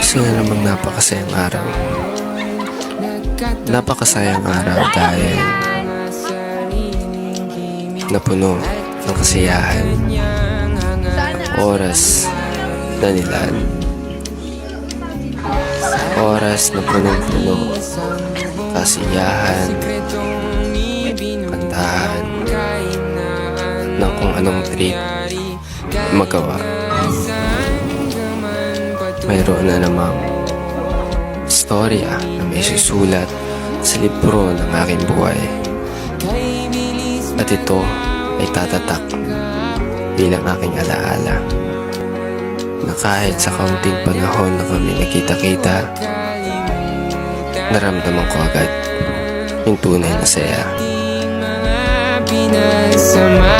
Isa na namang napakasayang araw. Napakasayang araw dahil napuno ng kasiyahan. Oras na nilan. Oras na punong-puno. Kasiyahan. Kantahan. Ng kung anong trip magawa. Mayroon na namang istorya na may susulat sa libro ng aking buhay. At ito ay tatatak bilang aking alaala na kahit sa kaunting panahon na kami nakita-kita, naramdaman ko agad yung tunay na saya. Pinasama